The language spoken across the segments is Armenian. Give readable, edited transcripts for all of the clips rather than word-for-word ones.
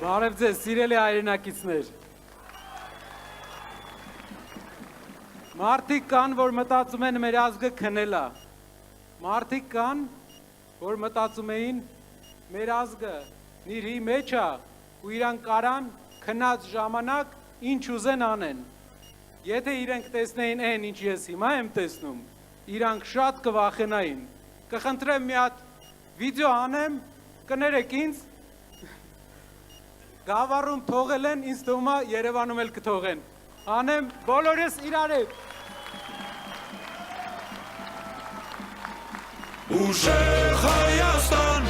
Բարև ձեզ, սիրելի հայրենակիցներ։ Մարդիկ կան, որ մտածում են մեր ազգը քնել է։ Մարդիկ կան, որ մտածում էին մեր ազգը նիրհի մեջ է ու իրանք կարան քնած ժամանակ ինչ ուզեն անեն։ Եթե իրենք տեսնեին այն, ինչ ես հիմա եմ տեսնում, իրանք շատ կվախենային։ Կխնդրեմ մի հատ վիդեո անեմ, կներեք ինձ, Գավառում թողել են, ինձ թվում է Երևանում էլ կթողեն։ Անեմ բոլորս իրար հետ։ Ուժեղ Հայաստան,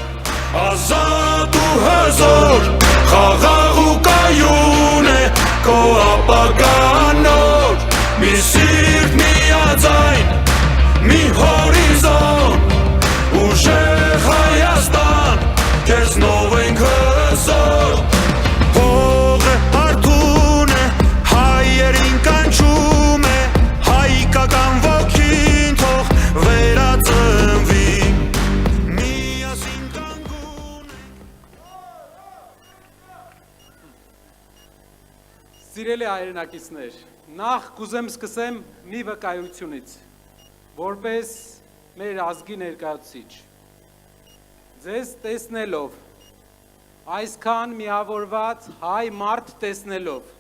ազատ ու հզոր, խաղաղ ու կայուն է քո ապագան նոր, մի սիրտ միաձայն, մի հորիզոն, ուժեղ Հայաստան, քեզ նով ենք հզոր, հողը հարթուն է, հայերին կանչում է, հայկական ոգին թող վերածնվի, միասին կանգուն է։ Սիրելի հայրենակիցներ, նախ կուզեմ սկսեմ մի վկայությունից, որպես մեր ազգի ներկայացուցիչ։ Ձեզ տեսնելով, այսքան միավորված հայ մարդ տեսնելով,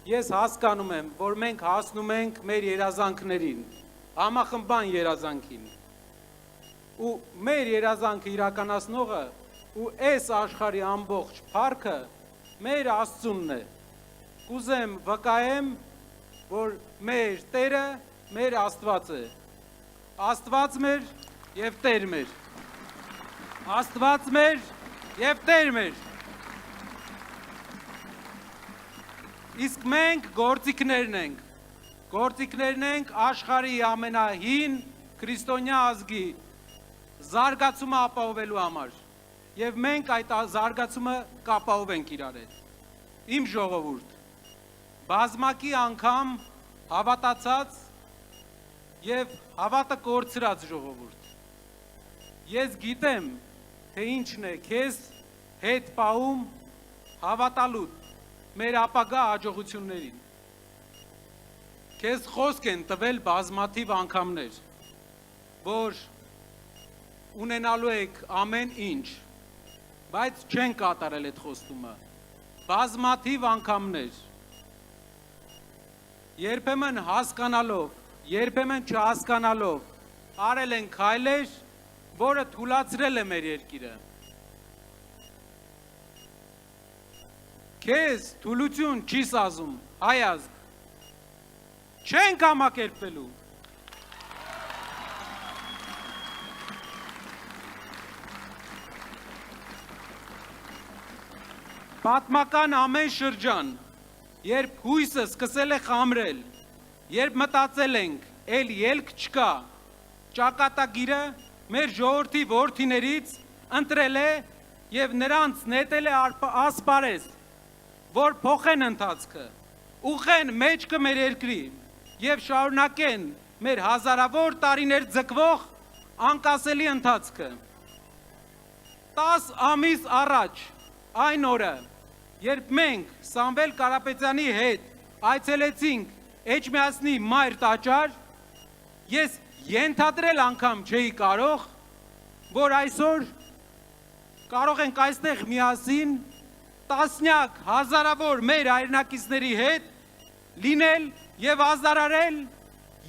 ես հասկանում եմ, որ մենք հասնում ենք մեր երազանքներին, համախմբան երազանքին, ու մեր երազանքը իրականացնողը ու այս աշխարհի ամբողջ փառքը մեր Աստծունն է։ Կուզեմ վկայեմ, որ մեր Տերը մեր Աստված է։ Աստված մեր եւ Տեր մեր։ Աստված մեր եւ Տեր մեր։ Իսկ մենք գործիքներն ենք։ Գործիքներն ենք աշխարհի ամենահին քրիստոնյա ազգի զարգացումը ապահովելու համար։ Եվ մենք այդ զարգացումը կապահովենք իրար հետ։ Իմ ժողովուրդ, բազմակի անգամ հավատացած եւ հավատը կորցրած ժողովուրդ։ Ես գիտեմ, թե ինչն է քեզ հետ պահում հավատալու մեր ապագա հաջողություններին։ Քեզ խոսք են տվել բազմաթիվ անգամներ, որ ունենալու եք ամեն ինչ, բայց չեն կատարել այդ խոստումը։ Բազմաթիվ անգամներ։ Երբեմն հասկանալով, երբեմն չհասկանալով արել են քայլեր, որը թուլացրել է մեր երկիրը։ Քեզ թուլություն չի սազում, հայ ազգ, չենք համակերպվելու։ Պատմական ամեն շրջան, երբ հույսը սկսել է խամրել, երբ մտածել ենք, էլ ելք չկա, ճակատագիրը մեր ժողովրդի որդիներից ընտրել է եւ նրանց նետել է ասպարեզ, որ փոխեն ընթացքը, ուղղեն մեջքը մեր երկրի եւ շարունակեն մեր հազարավոր տարիներ ձգվող անկասելի ընթացքը։ 10 ամիս առաջ, այն օրը, երբ մենք Սամվել Կարապետյանի հետ այցելեցինք Էջմիածնի մայր տաճար, ես ենթադրել անգամ չէի կարող, որ այսօր կարող ենք այստեղ միասին տասնյակ հազարավոր մեր հայրենակիցների հետ լինել եւ ազդարարել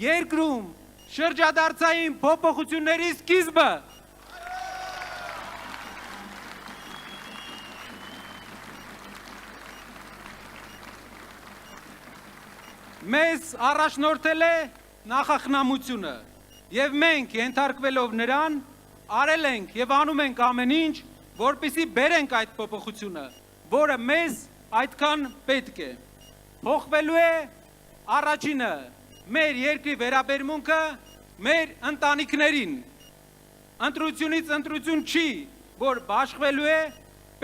երկրում շրջադարձային փոփոխությունների սկիզբը։ Մեզ առաջնորդել է նախախնամությունը եւ մենք ենթարկվելով նրան արել ենք եւ անում ենք ամեն ինչ, որպեսզի բերենք այդ փոփոխությունը, որը մեզ այդքան պետք է։ Փոխվելու է առաջինը մեր երկրի վերաբերմունքը մեր ընտանիքներին։ Ընտրությունից ընտրություն չի, որ բաշխվելու է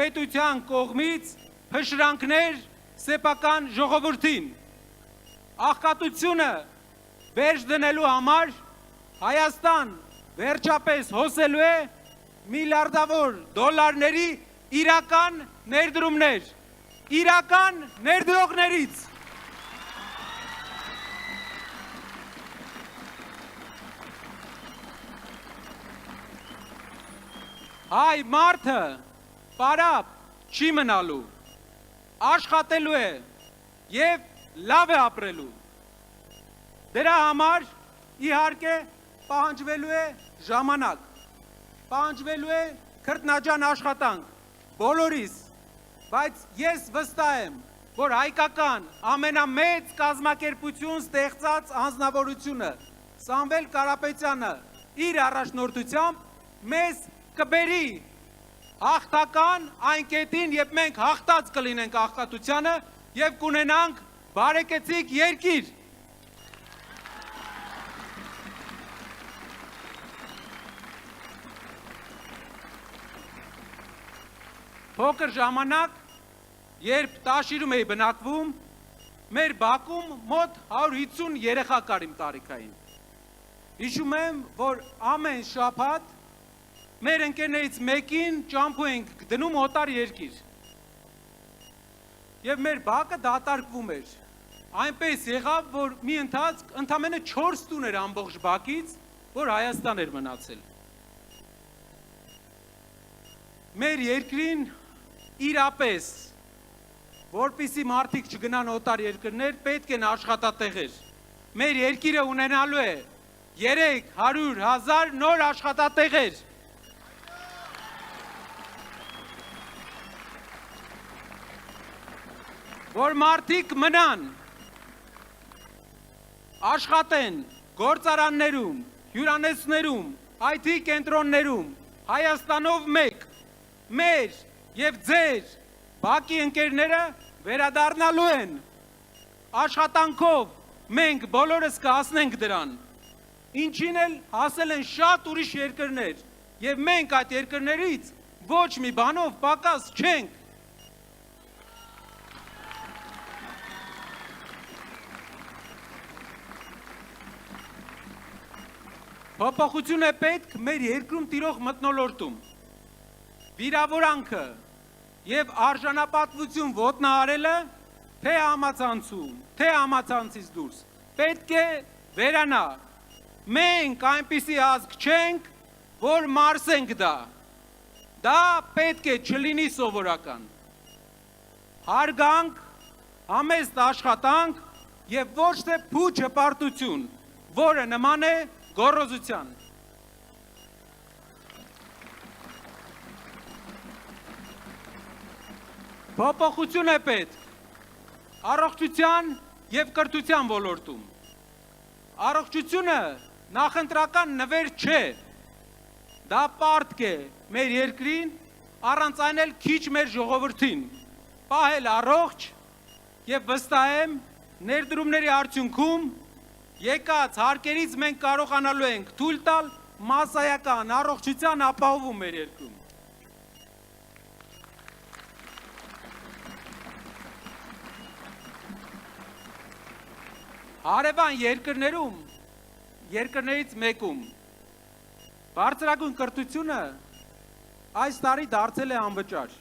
պետության կողմից փշրանքներ սեփական ժողովրդին։ Աղքատությունը վերջ դնելու համար Հայաստան վերջապես հոսելու է միլիարդավոր դոլարների իրական ներդրումներ իրական ներդրողներից։ Հայ մարդը պարապ չի մնալու, աշխատելու է և լավ է ապրելու։ Դրա համար իհարկե պահանջվելու է ժամանակ, պահանջվելու է քրտնաջան աշխատանք բոլորիս, բայց ես վստահ եմ, որ հայկական ամենամեծ կազմակերպություն ստեղծած անձնավորությունը Սամվել Կարապետյանը իր առաջնորդությամբ մեզ կբերի հաղթական այն կետին, երբ մենք հաղթած կլինենք աղքատությանը և կունենանք բարեկեցիկ երկիր։ Փոքր ժամանակ, երբ Տաշիրում էի բնակվում, մեր բակում մոտ 150 երեխա կար իմ տարիքային։ Հիշում եմ, որ ամեն շաբաթ մեր ընկերներից մեկին ճամփու ենք դնում օտար երկիր։ Եվ մեր բակը դատարկվում էր։ Այնպես եղավ, որ մի ընթացք ընդամենը 4 տուն էր ամբողջ բակից, որ Հայաստան էր մնացել։ Մեր երկրին իրապես, որպեսզի մարդիկ չգնան օտար երկրներ, պետք են աշխատատեղեր։ Մեր երկիրը ունենալու է 300,000 նոր աշխատատեղեր։ Որ մարդիկ մնան, աշխատեն գործարաններում, հյուրանոցներում, IT կենտրոններում, Հայաստանով մեկ, մեր և ձեր բակի ընկերները վերադառնալու են, աշխատանքով մենք բոլորս կհասնենք դրան, ինչին էլ հասել են շատ ուրիշ երկրներ, և մենք այդ երկրներից ոչ մի բանով պակաս չենք։ Փոփոխություն է պետք մեր երկրում տիրող մթնոլորտում։ Վիրավորանքը և արժանապատվություն ոտնահարելը թե համացանցում, թե համացանցից դուրս, պետք է վերանա։ Մենք այնպիսի ազգ չենք, որ մարսենք դա։ Դա պետք է չլինի սովորական։ Հարգանք, համեստ աշխատանք և ոչ թե փուչ հպարտություն, որը նման է գոռոզության։ Փոփոխություն է պետք առողջության և կրթության ոլորտում։ Առողջությունը նախընտրական նվեր չէ, դա պարտք է մեր երկրին, առանց այն էլ քիչ մեր ժողովրդին, պահել առողջ և վստահ եմ ներդրումների արդյունքում եկած հարկերից մենք կարողանալու ենք թույլ տալ մասսայական առողջության ապահովում մեր երկրում։ Հարևան երկրներից մեկում բարձրագույն կրթությունը այս տարի դարձել է անվճար։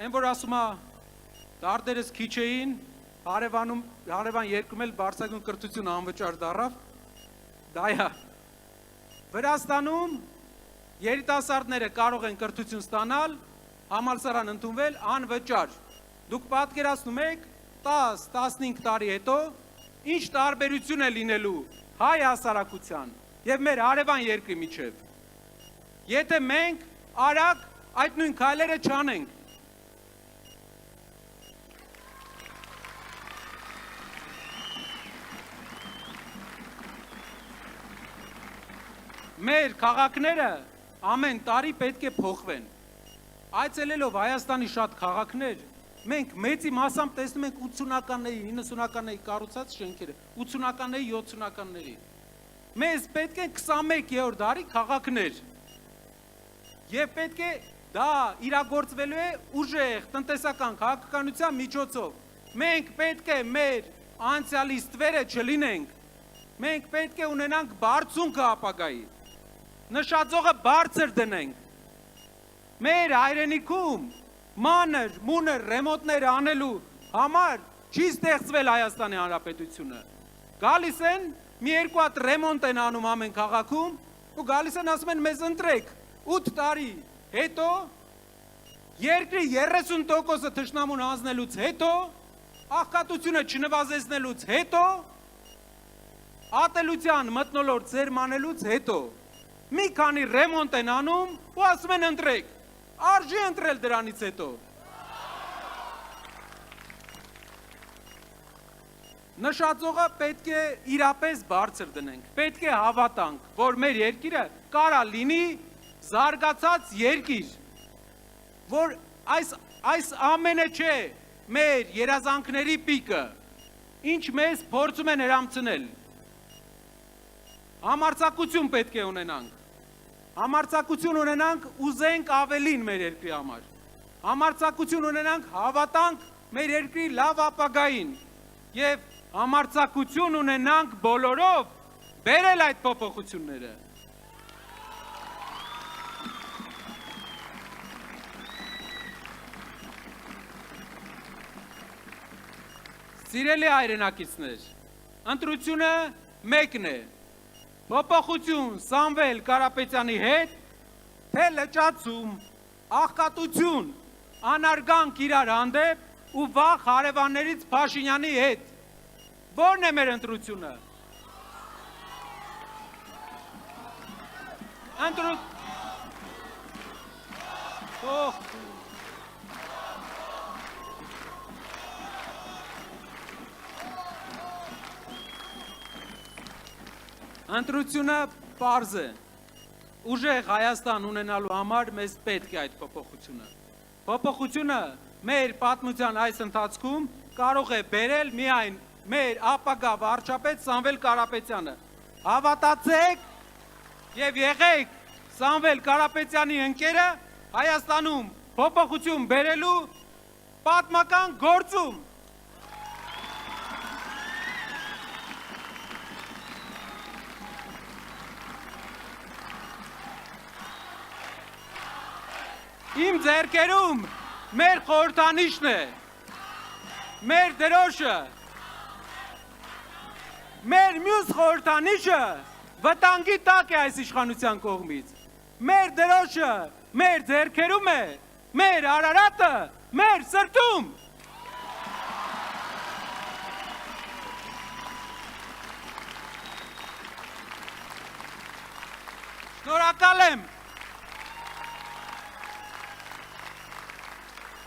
Այն որ ասում է դարտերս քիչ էին, հարևան երկրում էլ բարձրագույն կրթություն անվճար դառավ, դա է։ Վրաստանում երիտասարդները կարող են կրթություն ստանալ, համալսարան ընդունվել անվճար։ Դուք պատկերացնում եք 10-15 տարի հետո ինչ տարբերություն է լինելու հայ հասարակության և մեր հարևան երկրի միջև։ Եթե մենք արագ այդ նույն քայլերը չանենք։ Մեր քաղաքները ամեն տարի պետք է փոխվեն։ Այցելելով Հայաստանի շատ քաղաքներ, մենք մեծի մասամբ տեսնում ենք 80-ականների, 90-ականների կառուցած շենքերը, 80-ականների, 70-ականների։ Մեզ պետք է 21-րդ դարի քաղաքներ։ Եվ պետք է դա իրագործվելու է ուժեղ տնտեսական քաղաքականության միջոցով։ Մենք պետք է մեր անցյալի ստվերը չլինենք։ Մենք պետք է ունենանք բարձունքը ապագայի։ Նշածողը բարձր դնենք։ մեր հայրենիքում մանր, մունր ռեմոնտներ անելու համար չի ստեղծվել Հայաստանի Հանրապետությունը։ Գալիս են, մի երկու հատ ռեմոնտ են անում ամեն քաղաքում ու գալիս են ասում են մեզ ընտրեք 8 տարի հետո երկրի 30%-ը թշնամուն հանձնելուց հետո աղքատությունը չնվազեցնելուց հետո ատելության մթնոլորտ ձերմանելուց հետո մի քանի ռեմոնտ են անում ու ասում են ընտրեք, արժի ընտրել դրանից հետո։ Նշածողը պետք է իրապես բարձր դնենք, պետք է հավատանք, որ մեր երկիրը կարա լինի զարգացած երկիր, որ այս ամենը չէ մեր երազանքների պիկը, ինչ մեզ փորձում են հրամցնել։ Համարձակություն պետք է ունենանք, համարձակություն ունենանք ուզենք ավելին մեր երկրի համար, համարձակություն ունենանք հավատանք մեր երկրի լավ ապագային և համարձակություն ունենանք բոլորով բերել այդ փոփոխությունները։ Սիրելի հայրենակիցներ, ընտրությունը մեկն է, փոփոխություն Սամվել Կարապետյանի հետ, թե լճացում, աղքատություն, անարգանք իրար հանդեպ ու վախ հարևաններից Փաշինյանի հետ, որն է մեր ընտրությունը։ Ընտրությունը պարզ է, ուժեղ Հայաստան ունենալու համար մեզ պետք է այդ փոփոխությունը։ Փոփոխությունը մեր պատմության այս ընթացքում կարող է բերել միայն մեր ապագա վարչապետ Սամվել Կարապետյանը։ Հավատացեք և եղեք Սամվել Կարապետյանի ընկերը Հայաստանում փոփոխություն բերելու պատմական գործում։ Իմ ձեռքերում մեր խորհրդանիշն է, մեր դրոշը, մեր մյուս խորհրդանիշը վտանգի տակ է այս իշխանության կողմից, մեր դրոշը մեր ձեռքերում է, մեր Արարատը մեր սրտում։ Շնորհակալ եմ